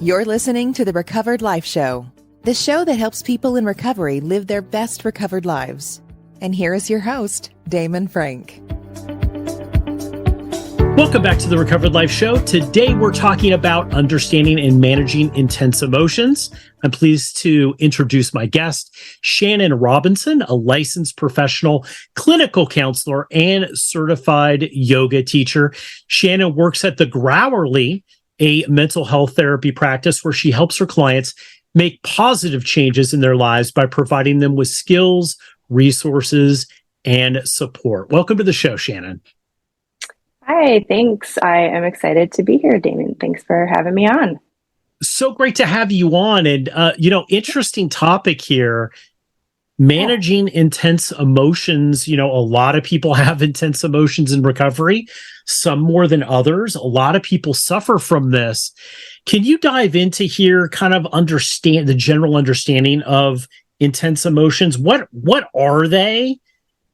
You're listening to the Recovered Life Show, the show that helps people in recovery live their best recovered lives. And here is your host, Damon Frank. Welcome back to the Recovered Life Show. Today, we're talking about understanding and managing intense emotions. I'm pleased to introduce my guest, Shannon Robinson, a licensed professional clinical counselor and certified yoga teacher. Shannon works at the Growlerly, a mental health therapy practice where she helps her clients make positive changes in their lives by providing them with skills, resources, and support. Welcome to the show, Shannon. Hi, thanks. I am excited to be here, Damon. Thanks for having me on. So great to have you on. And, interesting topic here, managing intense emotions. A lot of people have intense emotions in recovery, some more than others. A lot of people suffer from this. Can you dive into here, kind of understand the general understanding of intense emotions? What are they?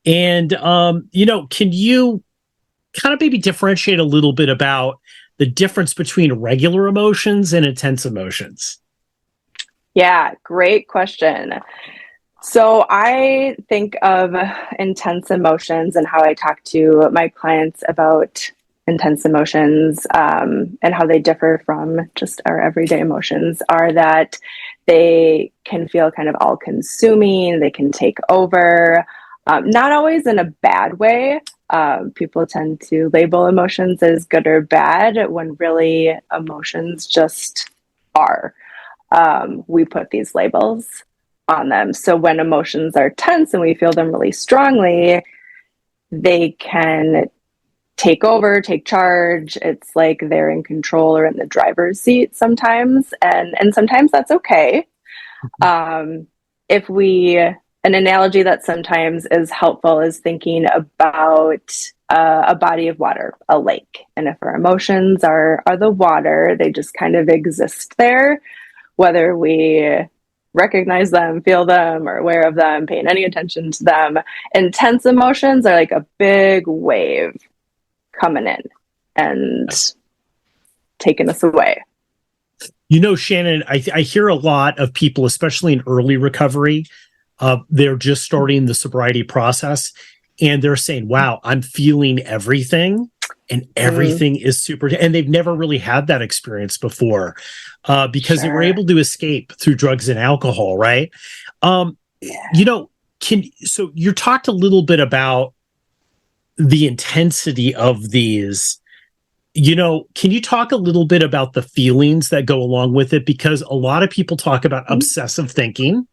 And, can you kind of maybe differentiate a little bit about the difference between regular emotions and intense emotions? Yeah, great question. So I think of intense emotions and how I talk to my clients about intense emotions and how they differ from just our everyday emotions are that they can feel kind of all-consuming, they can take over, not always in a bad way. People tend to label emotions as good or bad when really emotions just are. We put these labels on them. So when emotions are tense and we feel them really strongly, they can take over, take charge. It's like they're in control or in the driver's seat sometimes. And sometimes that's okay. An analogy that sometimes is helpful is thinking about a body of water, a lake. And if our emotions are the water, they just kind of exist there, whether we recognize them, feel them, or aware of them, paying any attention to them. Intense emotions are like a big wave coming in and taking us away. Shannon, I hear a lot of people, especially in early recovery, they're just starting the sobriety process and they're saying, wow, I'm feeling everything and everything is super, and they've never really had that experience before because they were able to escape through drugs and alcohol, right? So you talked a little bit about the intensity of these. Can you talk a little bit about the feelings that go along with it? Because a lot of people talk about obsessive thinking.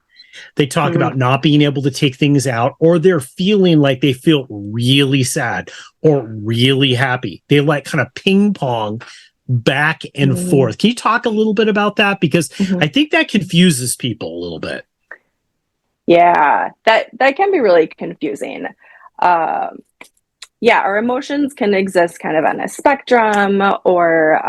They talk about not being able to take things out, or they're feeling like they feel really sad or really happy. They like kind of ping pong back and forth. Can you talk a little bit about that? Because I think that confuses people a little bit. Yeah, that can be really confusing. Our emotions can exist kind of on a spectrum, or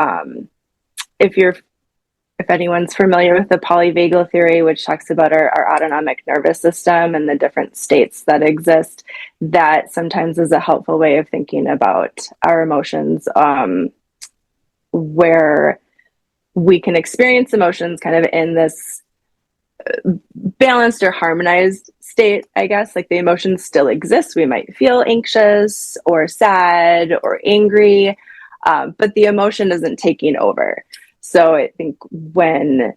if anyone's familiar with the polyvagal theory, which talks about our autonomic nervous system and the different states that exist, that sometimes is a helpful way of thinking about our emotions, where we can experience emotions kind of in this balanced or harmonized state, I guess. Like the emotions still exist. We might feel anxious or sad or angry, but the emotion isn't taking over. So I think when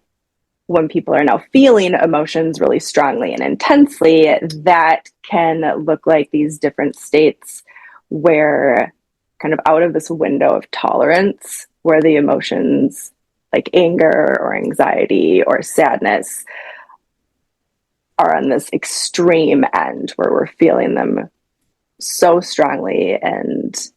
people are now feeling emotions really strongly and intensely, that can look like these different states where kind of out of this window of tolerance, where the emotions like anger or anxiety or sadness are on this extreme end where we're feeling them so strongly, and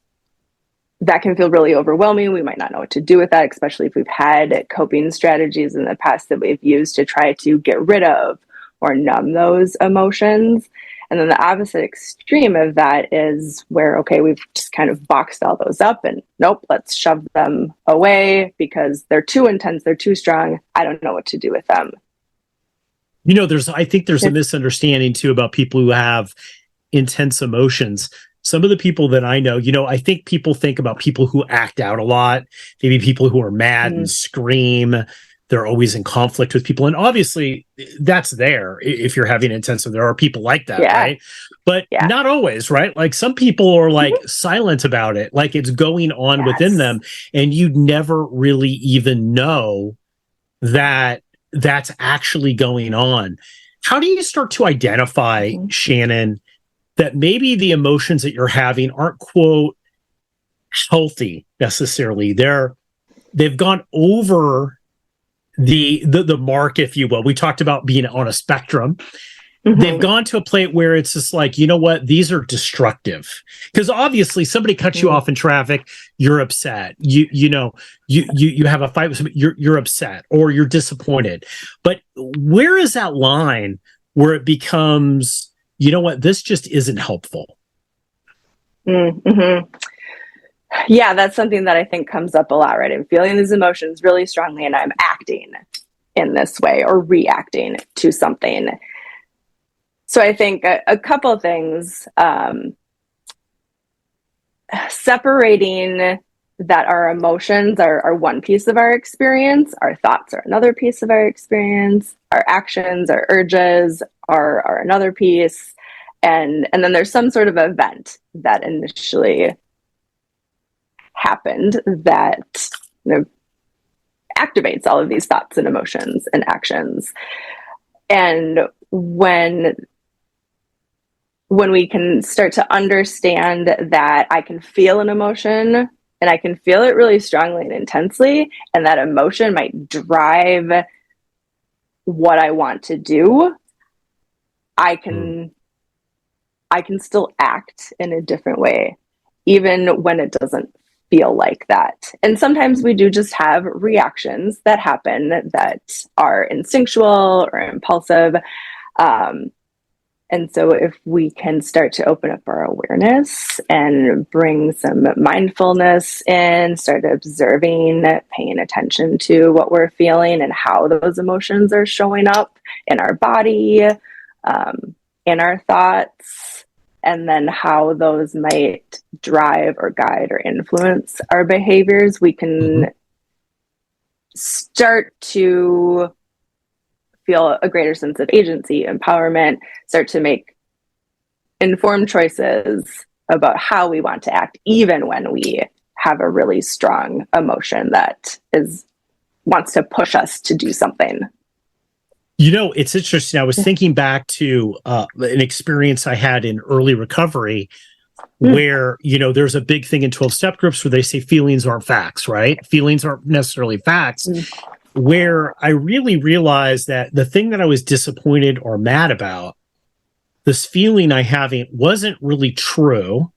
that can feel really overwhelming. We might not know what to do with that, especially if we've had coping strategies in the past that we've used to try to get rid of or numb those emotions. And then the opposite extreme of that is where, okay, we've just kind of boxed all those up and nope, let's shove them away because they're too intense, they're too strong. I don't know what to do with them. I think there's a misunderstanding too about people who have intense emotions. Some of the people that I know, I think people think about people who act out a lot, maybe people who are mad and scream, they're always in conflict with people. And obviously that's there if you're having intensive, there are people like that, right? But not always, right? Like some people are like silent about it, like it's going on within them, and you'd never really even know that that's actually going on. How do you start to identify, Shannon, that maybe the emotions that you're having aren't, quote, healthy necessarily? They've gone over the mark, if you will. We talked about being on a spectrum. They've gone to a place where it's just like, you know what, these are destructive. Because obviously somebody cuts you off in traffic, you're upset. You have a fight with somebody, you're upset or you're disappointed. But where is that line where it becomes, you know what, this just isn't helpful? Yeah, that's something that I think comes up a lot, right? I'm feeling these emotions really strongly and I'm acting in this way or reacting to something. So I think a couple of things, separating that our emotions are one piece of our experience, our thoughts are another piece of our experience, our actions, our urges are another piece. And then there's some sort of event that initially happened that activates all of these thoughts and emotions and actions. And when we can start to understand that I can feel an emotion and I can feel it really strongly and intensely, and that emotion might drive what I want to do, I can still act in a different way, even when it doesn't feel like that. And sometimes we do just have reactions that happen that are instinctual or impulsive. And so if we can start to open up our awareness and bring some mindfulness in, start observing, paying attention to what we're feeling and how those emotions are showing up in our body, in our thoughts, and then how those might drive or guide or influence our behaviors, we can start to feel a greater sense of agency, empowerment, start to make informed choices about how we want to act, even when we have a really strong emotion that wants to push us to do something. You know, it's interesting. I was thinking back to an experience I had in early recovery where, there's a big thing in 12-step groups where they say feelings aren't facts, right? Feelings aren't necessarily facts, where I really realized that the thing that I was disappointed or mad about, this feeling I having wasn't really true.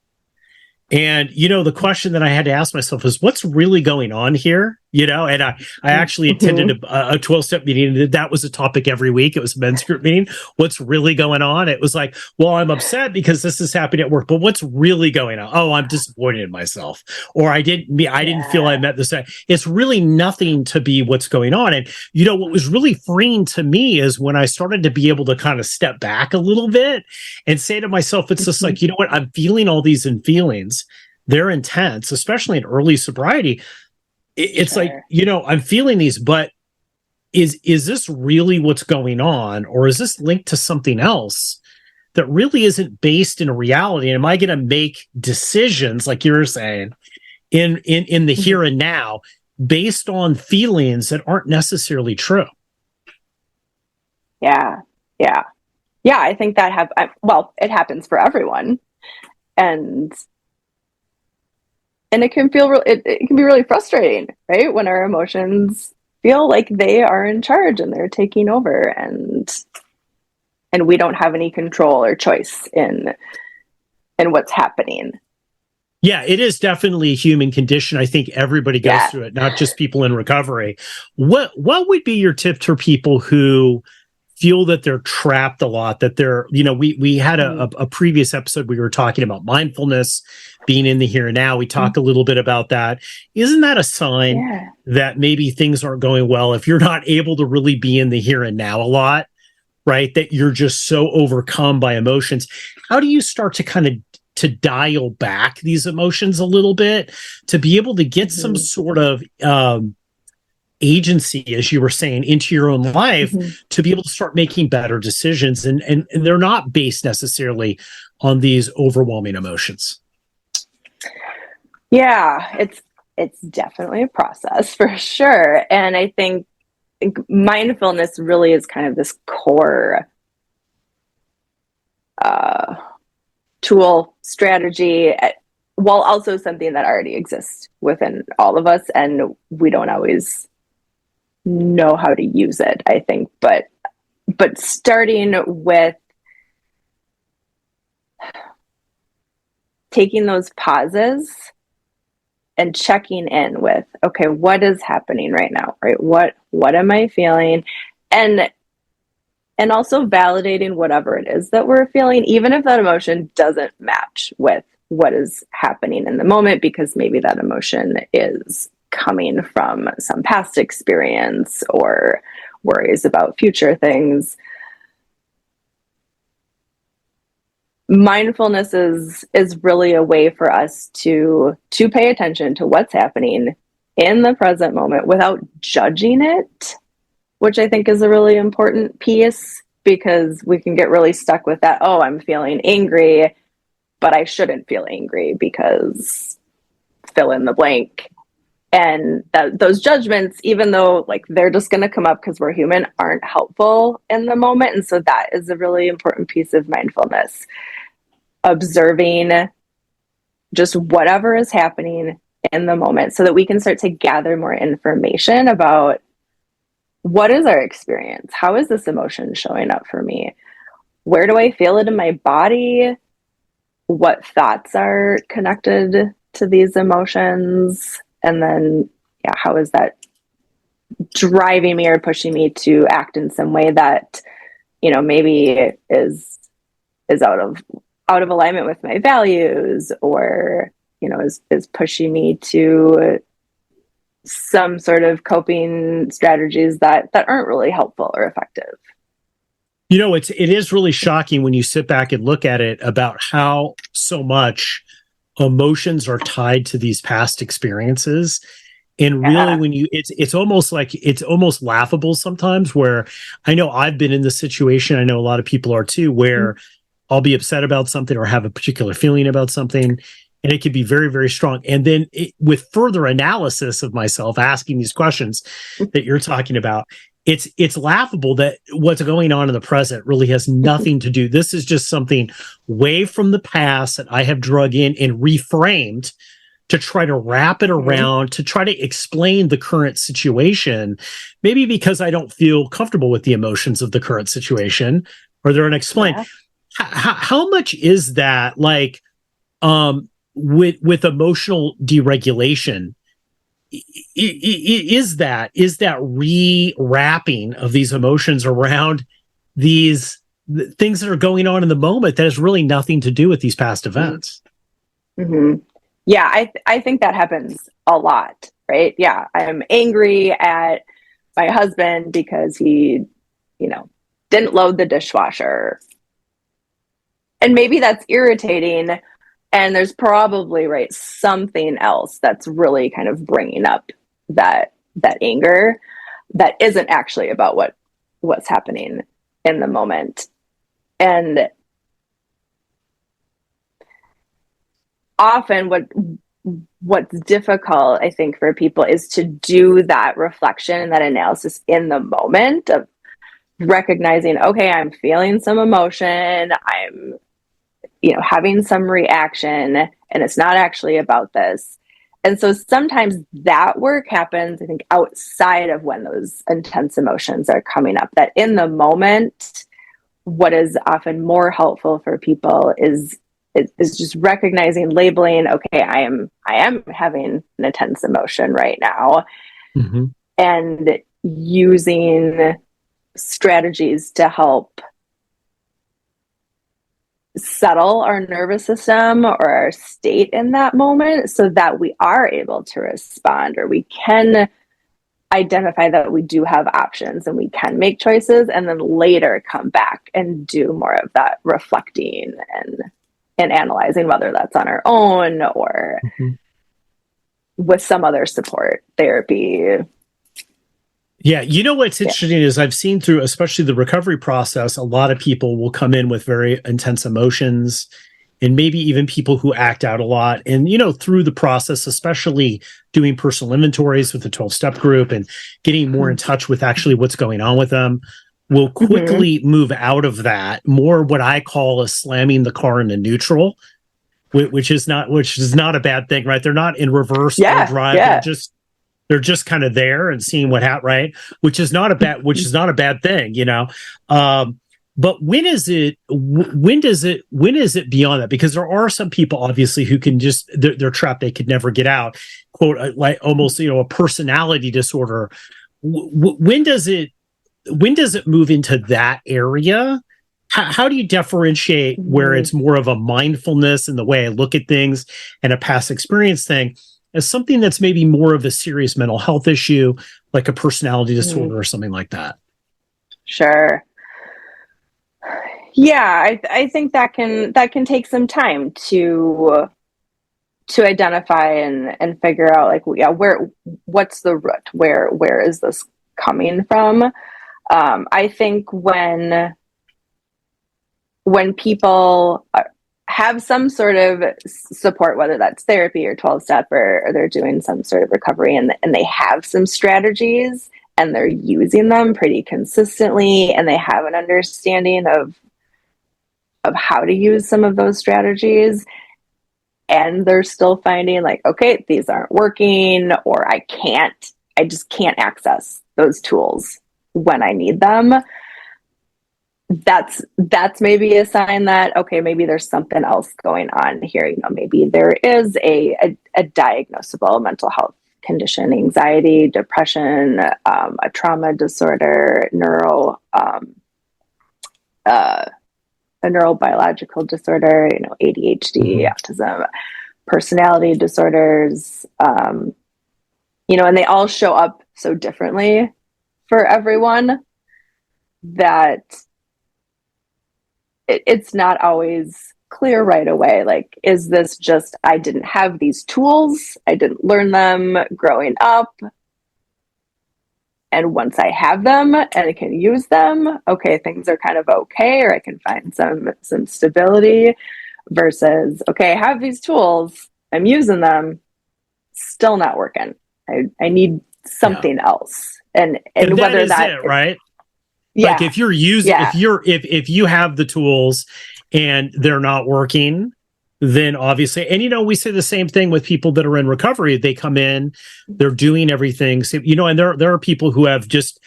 And, the question that I had to ask myself is, what's really going on here? And I actually attended a 12-step meeting. That was a topic every week. It was a men's group meeting. What's really going on? It was like, well, I'm upset because this is happening at work, but what's really going on? Oh, I'm disappointed in myself. Or I didn't feel I met this. It's really nothing to be what's going on. And, what was really freeing to me is when I started to be able to kind of step back a little bit and say to myself, it's just like, you know what? I'm feeling all these feelings. They're intense, especially in early sobriety. It's like, I'm feeling these, but is this really what's going on? Or is this linked to something else that really isn't based in a reality? And am I going to make decisions, like you were saying, in the here and now based on feelings that aren't necessarily true? Yeah. I think that it happens for everyone. And it can feel it can be really frustrating, right? When our emotions feel like they are in charge and they're taking over, and we don't have any control or choice in what's happening. Yeah, it is definitely a human condition. I think everybody goes through it, not just people in recovery. What would be your tip to people who feel that they're trapped a lot, that they're, we had a previous episode, we were talking about mindfulness, being in the here and now. We talked a little bit about that. Isn't that a sign that maybe things aren't going well if you're not able to really be in the here and now a lot, right? That you're just so overcome by emotions. How do you start to kind of to dial back these emotions a little bit to be able to get some sort of agency, as you were saying, into your own life to be able to start making better decisions. And they're not based necessarily on these overwhelming emotions. Yeah, it's definitely a process for sure. And I think mindfulness really is kind of this core tool, strategy, while also something that already exists within all of us, and we don't always know how to use it, I think. But starting with taking those pauses and checking in with, okay, what is happening right now, right? What am I feeling? And also validating whatever it is that we're feeling, even if that emotion doesn't match with what is happening in the moment, because maybe that emotion is coming from some past experience or worries about future things. Mindfulness is really a way for us to pay attention to what's happening in the present moment without judging it, which I think is a really important piece, because we can get really stuck with that. Oh, I'm feeling angry, but I shouldn't feel angry because fill in the blank. And those judgments, even though like they're just going to come up because we're human, aren't helpful in the moment. And so that is a really important piece of mindfulness. Observing just whatever is happening in the moment so that we can start to gather more information about what is our experience? How is this emotion showing up for me? Where do I feel it in my body? What thoughts are connected to these emotions? And then, yeah, how is that driving me or pushing me to act in some way that, maybe is out of alignment with my values, or, is pushing me to some sort of coping strategies that aren't really helpful or effective. It is really shocking when you sit back and look at it about how so much emotions are tied to these past experiences. And really, when it's almost laughable sometimes, where I know I've been in this situation. I know a lot of people are too, where I'll be upset about something or have a particular feeling about something, and it can be very, very strong. And then with further analysis of myself, asking these questions that you're talking about, it's laughable that what's going on in the present really has nothing to do. This is just something way from the past that I have drug in and reframed to try to wrap it around, to try to explain the current situation, maybe because I don't feel comfortable with the emotions of the current situation, or they're unexplained. Yeah. How much is that like with emotional deregulation? Is that rewrapping of these emotions around these things that are going on in the moment that has really nothing to do with these past events? Mm-hmm. Yeah, I think that happens a lot, right? Yeah, I'm angry at my husband because he, didn't load the dishwasher. And maybe that's irritating, and there's probably, right, something else that's really kind of bringing up that anger that isn't actually about what's happening in the moment. And often what's difficult, I think, for people is to do that reflection and that analysis in the moment of recognizing, okay, I'm feeling some emotion, I'm having some reaction, and it's not actually about this. And so sometimes that work happens, I think, outside of when those intense emotions are coming up. That in the moment, what is often more helpful for people is just recognizing, labeling, okay, I am having an intense emotion right now, and using strategies to help settle our nervous system or our state in that moment so that we are able to respond, or we can identify that we do have options and we can make choices, and then later come back and do more of that reflecting and analyzing, whether that's on our own or with some other support, therapy, Yeah, you know what's interesting is I've seen through, especially the recovery process, a lot of people will come in with very intense emotions, and maybe even people who act out a lot. And, through the process, especially doing personal inventories with the 12-step group and getting more in touch with actually what's going on with them, will quickly move out of that, more what I call a slamming the car into neutral, which is not a bad thing, right? They're not in reverse or drive. Yeah. They're just kind of there and seeing what happens, right? Which is not a bad thing, but when is it beyond that? Because there are some people obviously who can just, they're trapped, they could never get out, quote, like almost, a personality disorder. When does it move into that area? How do you differentiate where it's more of a mindfulness in the way I look at things and a past experience thing, as something that's maybe more of a serious mental health issue, like a personality disorder or something like that? Sure. Yeah, I think that can take some time to identify and figure out, like, what's the root? Where is this coming from? I think when people have some sort of support, whether that's therapy or 12-step or they're doing some sort of recovery, and they have some strategies and they're using them pretty consistently, and they have an understanding of how to use some of those strategies, and they're still finding, like, okay, these aren't working, or I just can't access those tools when I need them. That's maybe a sign that, okay, maybe there's something else going on here. Maybe there is a diagnosable mental health condition, anxiety, depression, a trauma disorder, a neurobiological disorder, ADHD, autism, personality disorders, and they all show up so differently for everyone that it's not always clear right away. Like, is this just, I didn't have these tools, I didn't learn them growing up, and once I have them and I can use them, okay, things are kind of okay, or I can find some stability, versus, okay, I have these tools, I'm using them, still not working. I need something else. And whether is that it, right? Yeah. Like, if you're using, if you have the tools and they're not working, then obviously, and we say the same thing with people that are in recovery. They come in, they're doing everything, and there are people who have just,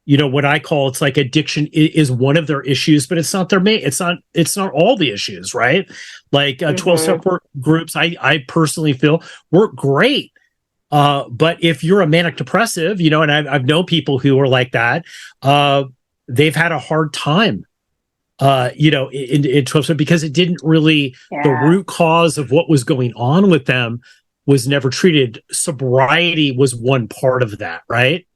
what I call, it's like addiction is one of their issues, but it's not their main. It's not all the issues, right? Like 12-step work groups, I personally feel work great. But if you're a manic depressive, and I've known people who are like that, they've had a hard time, in 12-step, because it didn't really, the root cause of what was going on with them was never treated. Sobriety was one part of that, right?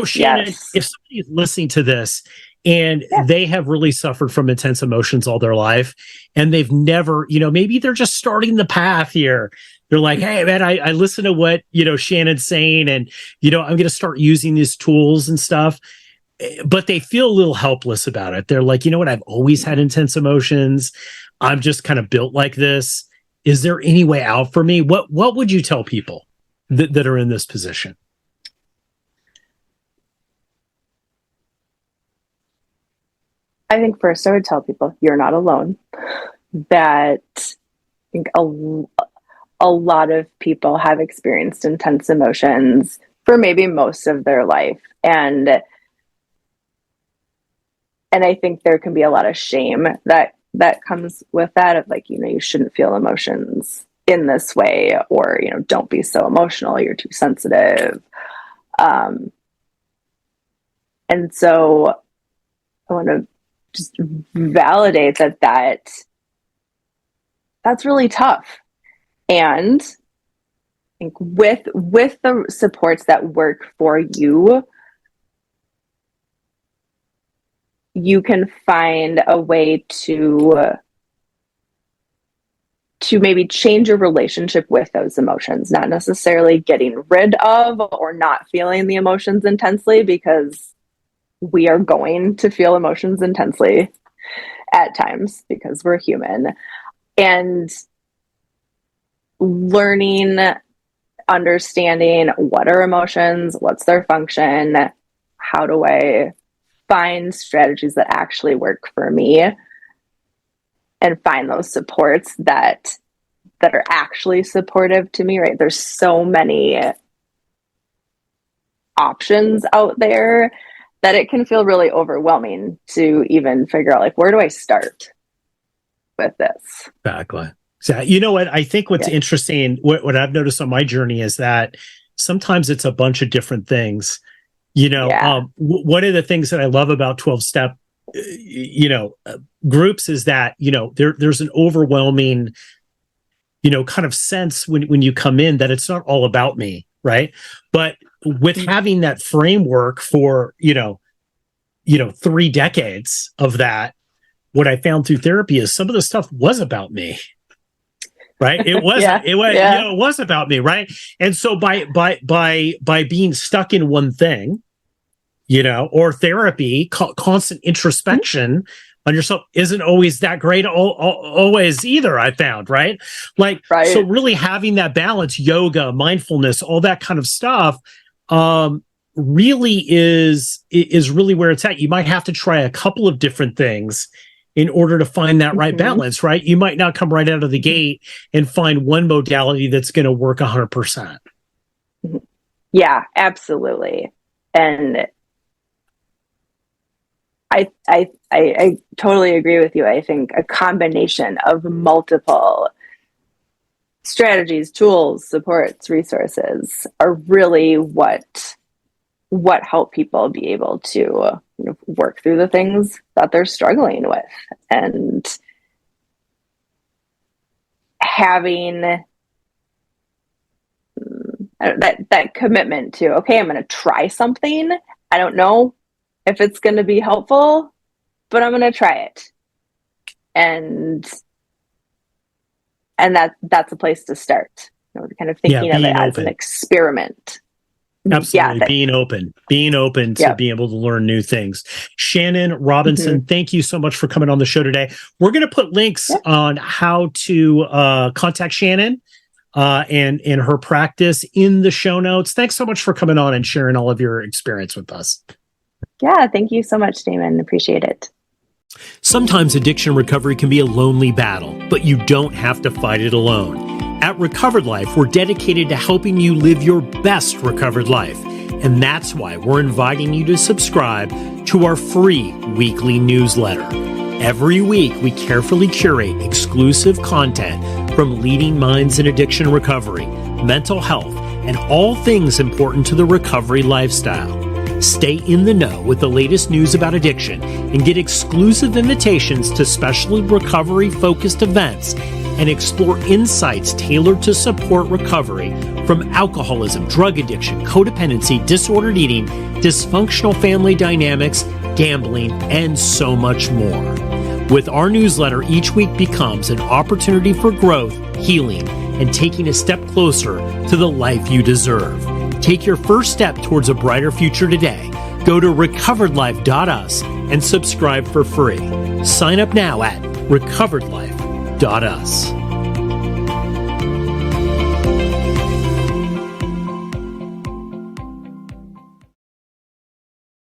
Shannon, if somebody is listening to this and they have really suffered from intense emotions all their life, and they've never, maybe they're just starting the path here. They're like, hey, man, I listen to what, Shannon's saying, and, I'm going to start using these tools and stuff. But they feel a little helpless about it. They're like, what? I've always had intense emotions. I'm just kind of built like this. Is there any way out for me? What would you tell people that are in this position? I think first I would tell people you're not alone. That I think a lot of people have experienced intense emotions for maybe most of their life. And I think there can be a lot of shame that comes with that, of like, you shouldn't feel emotions in this way, or, don't be so emotional, you're too sensitive. And so I want to just validate that's really tough. And I think with the supports that work for you, you can find a way to to maybe change your relationship with those emotions, not necessarily getting rid of or not feeling the emotions intensely, because we are going to feel emotions intensely at times because we're human. And learning, understanding what are emotions, what's their function, how do I find strategies that actually work for me, and find those supports that are actually supportive to me, right? There's so many options out there that it can feel really overwhelming to even figure out, like, where do I start with this? Exactly. So, you know what? I think what's interesting, what I've noticed on my journey is that sometimes it's a bunch of different things. You know, one of the things that I love about 12-step, groups is that, there's an overwhelming, kind of sense when you come in that it's not all about me, right? But with having that framework for, 3 decades of that, what I found through therapy is some of the stuff was about me. Right. It wasn't, it was about me. Right. And so by being stuck in one thing, or therapy, constant introspection on yourself isn't always that great always either, I found, right? So really having that balance, yoga, mindfulness, all that kind of stuff, really is really where it's at. You might have to try a couple of different things in order to find that right balance, right? You might not come right out of the gate and find one modality that's going to work 100%. Yeah, absolutely. And I totally agree with you. I think a combination of multiple strategies, tools, supports, resources are really what help people be able to work through the things that they're struggling with, and having that commitment to, okay, I'm going to try something. I don't know if it's going to be helpful, but I'm going to try it. And that's a place to start. Kind of thinking of it as an experiment. Absolutely. Being open to being able to learn new things. Shannon Robinson, thank you so much for coming on the show today. We're going to put links on how to contact Shannon and her practice in the show notes. Thanks so much for coming on and sharing all of your experience with us. Yeah, thank you so much, Damon. Appreciate it. Sometimes addiction recovery can be a lonely battle, but you don't have to fight it alone. At Recovered Life, we're dedicated to helping you live your best recovered life. And that's why we're inviting you to subscribe to our free weekly newsletter. Every week, we carefully curate exclusive content from leading minds in addiction recovery, mental health, and all things important to the recovery lifestyle. Stay in the know with the latest news about addiction and get exclusive invitations to special recovery-focused events and explore insights tailored to support recovery from alcoholism, drug addiction, codependency, disordered eating, dysfunctional family dynamics, gambling, and so much more. With our newsletter, each week becomes an opportunity for growth, healing, and taking a step closer to the life you deserve. Take your first step towards a brighter future today. Go to recoveredlife.us and subscribe for free. Sign up now at recoveredlife.us.